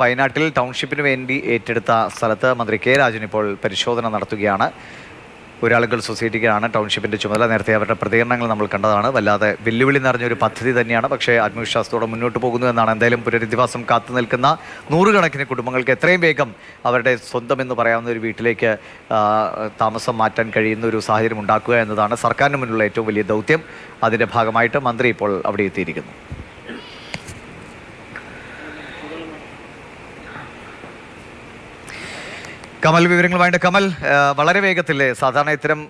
വയനാട്ടിൽ ടൗൺഷിപ്പിന് വേണ്ടി ഏറ്റെടുത്ത സ്ഥലത്ത് മന്ത്രി കെ രാജൻ ഇപ്പോൾ പരിശോധന നടത്തുകയാണ്. ഒരാളുകൾ സൊസൈറ്റിക്കാണ് ടൗൺഷിപ്പിൻ്റെ ചുമതല. നേരത്തെ അവരുടെ പ്രതികരണങ്ങൾ നമ്മൾ കണ്ടതാണ്. വല്ലാതെ വെല്ലുവിളി നിറഞ്ഞൊരു പദ്ധതി തന്നെയാണ്. പക്ഷേ ആത്മവിശ്വാസത്തോടെ മുന്നോട്ട് പോകുന്നു എന്നാണ്. എന്തായാലും പുനരധിവാസം കാത്തു നിൽക്കുന്ന നൂറുകണക്കിന് കുടുംബങ്ങൾക്ക് എത്രയും വേഗം അവരുടെ സ്വന്തം എന്ന് പറയാവുന്ന ഒരു വീട്ടിലേക്ക് താമസം മാറ്റാൻ കഴിയുന്ന ഒരു സാഹചര്യം ഉണ്ടാക്കുക എന്നതാണ് സർക്കാരിന് മുന്നിലുള്ള ഏറ്റവും വലിയ ദൗത്യം. അതിൻ്റെ ഭാഗമായിട്ട് മന്ത്രി ഇപ്പോൾ അവിടെ എത്തിയിരിക്കുന്നു. കമൽ, വിവരങ്ങളുമായിട്ട് കമൽ. വളരെ വേഗത്തില്ലേ സാധാരണ ഇത്തരം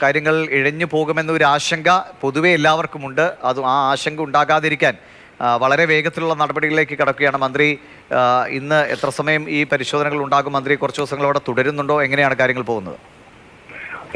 കാര്യങ്ങൾ ഇഴഞ്ഞു പോകുമെന്നൊരു ആശങ്ക പൊതുവെ എല്ലാവർക്കുമുണ്ട്. ആ ആശങ്ക ഉണ്ടാകാതിരിക്കാൻ വളരെ വേഗത്തിലുള്ള നടപടികളിലേക്ക് കടക്കുകയാണ് മന്ത്രി. ഇന്ന് എത്ര സമയം ഈ പരിശോധനകൾ ഉണ്ടാകും? മന്ത്രി കുറച്ച് ദിവസങ്ങളോടെ തുടരുന്നുണ്ടോ? എങ്ങനെയാണ് കാര്യങ്ങൾ പോകുന്നത്?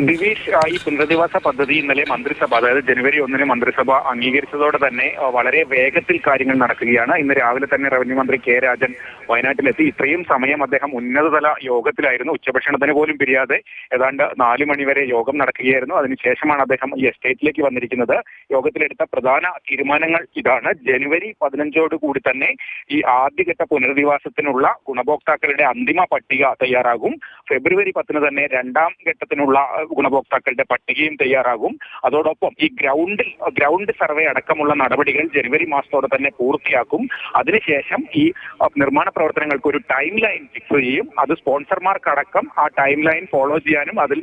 ദിവേഷ്, ഈ പുനരധിവാസ പദ്ധതി ഇന്നലെ മന്ത്രിസഭ, അതായത് ജനുവരി 1 മന്ത്രിസഭ അംഗീകരിച്ചതോടെ തന്നെ വളരെ വേഗത്തിൽ കാര്യങ്ങൾ നടക്കുകയാണ്. ഇന്ന് രാവിലെ തന്നെ റവന്യൂ മന്ത്രി കെ രാജൻ വയനാട്ടിലെത്തി. ഇത്രയും സമയം അദ്ദേഹം ഉന്നതതല യോഗത്തിലായിരുന്നു. ഉച്ചഭക്ഷണത്തിന് പോലും പിരിയാതെ ഏതാണ്ട് 4 മണിവരെ യോഗം നടക്കുകയായിരുന്നു. അതിനുശേഷമാണ് അദ്ദേഹം ഈ എസ്റ്റേറ്റിലേക്ക് വന്നിരിക്കുന്നത്. യോഗത്തിലെടുത്ത പ്രധാന തീരുമാനങ്ങൾ ഇതാണ്. ജനുവരി 15 കൂടി തന്നെ ഈ ആദ്യഘട്ട പുനരധിവാസത്തിനുള്ള ഗുണഭോക്താക്കളുടെ അന്തിമ പട്ടിക തയ്യാറാകും. ഫെബ്രുവരി 10 തന്നെ രണ്ടാം ഘട്ടത്തിനുള്ള ഗുണഭോക്താക്കളുടെ പട്ടികയും തയ്യാറാകും. അതോടൊപ്പം ഈ ഗ്രൗണ്ട് സർവേ അടക്കമുള്ള നടപടികൾ ജനുവരി മാസത്തോടെ തന്നെ പൂർത്തിയാക്കും. അതിനുശേഷം ഈ നിർമ്മാണ പ്രവർത്തനങ്ങൾക്ക് ഒരു ടൈം ലൈൻ ഫിക്സ് ചെയ്യും. അത് സ്പോൺസർമാർക്കടക്കം ആ ടൈം ലൈൻ ഫോളോ ചെയ്യാനും അതിൽ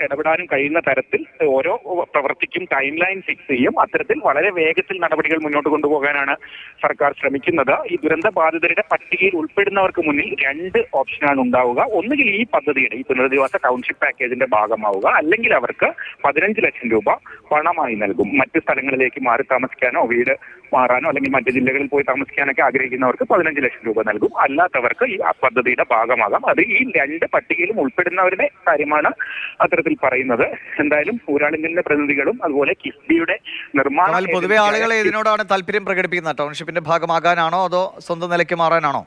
ഇടപെടാനും കഴിയുന്ന തരത്തിൽ ഓരോ പ്രവൃത്തിക്കും ടൈം ലൈൻ ഫിക്സ് ചെയ്യും. അത്തരത്തിൽ വളരെ വേഗത്തിൽ നടപടികൾ മുന്നോട്ട് കൊണ്ടുപോകാനാണ് സർക്കാർ ശ്രമിക്കുന്നത്. ഈ ദുരന്ത ബാധിതരുടെ പട്ടികയിൽ ഉൾപ്പെടുന്നവർക്ക് മുന്നിൽ 2 ഓപ്ഷനാണ് ഉണ്ടാവുക. ഒന്നുകിൽ ഈ പദ്ധതിയുടെ, ഈ പുനരധിവാസ ടൗൺഷിപ്പ് പാക്കേജിന്റെ ഭാഗമാവുക, അല്ലെങ്കിൽ അവർക്ക് 15 ലക്ഷം രൂപ പണമായി നൽകും. മറ്റ് സ്ഥലങ്ങളിലേക്ക് മാറി താമസിക്കാനോ വീട് മാറാനോ അല്ലെങ്കിൽ മറ്റു ജില്ലകളിൽ പോയി താമസിക്കാനൊക്കെ ആഗ്രഹിക്കുന്നവർക്ക് 15 ലക്ഷം രൂപ നൽകും. അല്ലാത്തവർക്ക് ഈ പദ്ധതിയുടെ ഭാഗമാകാം. അത് ഈ 2 പട്ടികയിലും ഉൾപ്പെടുന്നവരുടെ കാര്യമാണ് അത്തരത്തിൽ പറയുന്നത്. എന്തായാലും ഊരാളുങ്കലിന്റെ പ്രതിനിധികളും അതുപോലെ കിഫ്ബിയുടെ നിർമ്മാണം, പൊതുവെ ആളുകൾ ഇതിനോടാണ് താല്പര്യം പ്രകടിപ്പിക്കുന്നത്? ടൗൺഷിപ്പിന്റെ ഭാഗമാകാനാണോ അതോ സ്വന്തം നിലയ്ക്ക് മാറാനാണോ?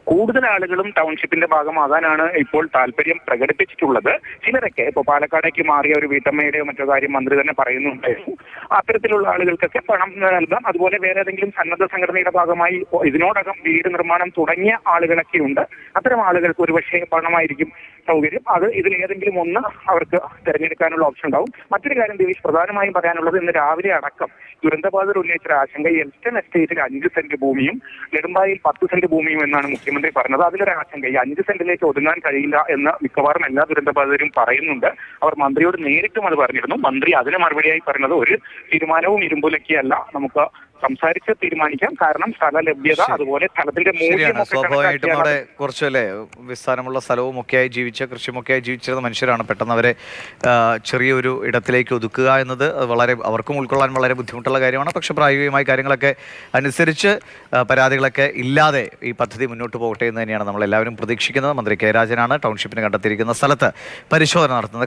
കൂടുതൽ ആളുകളും ടൗൺഷിപ്പിന്റെ ഭാഗമാകാനാണ് ഇപ്പോൾ താല്പര്യം പ്രകടിപ്പിച്ചിട്ടുള്ളത്. ചിലരൊക്കെ ഇപ്പോൾ പാലക്കാടേക്ക് മാറിയ ഒരു വീട്ടമ്മയുടെയോ മറ്റോ കാര്യം മന്ത്രി തന്നെ പറയുന്നുണ്ടായിരുന്നു. അത്തരത്തിലുള്ള ആളുകൾക്കൊക്കെ പണം നൽകാം. അതുപോലെ വേറെ ഏതെങ്കിലും സന്നദ്ധ സംഘടനയുടെ ഭാഗമായി ഇതിനോടകം വീട് നിർമ്മാണം തുടങ്ങിയ ആളുകളൊക്കെ ഉണ്ട്. അത്തരം ആളുകൾക്ക് ഒരുപക്ഷെ പണമായിരിക്കും സൗകര്യം. അത് ഇതിലേതെങ്കിലും ഒന്ന് അവർക്ക് തിരഞ്ഞെടുക്കാനുള്ള ഓപ്ഷൻ ഉണ്ടാവും. മറ്റൊരു കാര്യം ദേവീഷ്, പ്രധാനമായും പറയാനുള്ളത് ഇന്ന് രാവിലെ അടക്കം ദുരന്തബാധിതർ ഉന്നയിച്ച ആശങ്ക എൽസ്റ്റൺ എസ്റ്റേറ്റിൽ 5 സെന്റ് ഭൂമിയും നെടുമ്പായിൽ 10 സെന്റ് ഭൂമിയും എന്നാണ് മുഖ്യമന്ത്രി പറഞ്ഞത്. അതിലൊരു ആശങ്ക, ഈ 5 സെന്റിലേക്ക് ഒതുങ്ങാൻ കഴിയില്ല എന്ന് മിക്കവാറും എല്ലാ ദുരന്തബാധിതരും പറയുന്നുണ്ട്. അവർ മന്ത്രിയോട് നേരിട്ടും അത് പറഞ്ഞിരുന്നു. മന്ത്രി അതിന് മറുപടിയായി പറഞ്ഞത് ഒരു തീരുമാനവും ഇരുമ്പുലക്കിയല്ല, നമുക്ക് സംസാരിച്ച് തീരുമാനിക്കാം. കാരണം സ്ഥല ലഭ്യത, അതുപോലെ സ്ഥലത്തിന്റെ മൂല്യം, സ്വാഭാവികമായിട്ടും അവിടെ കുറച്ചല്ലേ വിസ്താരമുള്ള സ്ഥലവും ഒക്കെയായി ജീവിച്ച, കൃഷിയുമൊക്കെയായി ജീവിച്ചിരുന്ന മനുഷ്യരാണ്. പെട്ടെന്ന് അവരെ ചെറിയൊരു ഇടത്തിലേക്ക് ഒതുക്കുക എന്നത് അവർക്കും ഉൾക്കൊള്ളാൻ വളരെ ബുദ്ധിമുട്ടുള്ള കാര്യമാണ്. പക്ഷെ പ്രായോഗികമായി കാര്യങ്ങളൊക്കെ അനുസരിച്ച് പരാതികളൊക്കെ ഇല്ലാതെ ഈ പദ്ധതി മുന്നോട്ട് പോകട്ടെ എന്ന് തന്നെയാണ് നമ്മളെല്ലാവരും പ്രതീക്ഷിക്കുന്നത്. മന്ത്രി കെ രാജനാണ് ടൗൺഷിപ്പിന് കണ്ടെത്തിയിരിക്കുന്ന സ്ഥലത്ത് പരിശോധന നടത്തുന്നത്.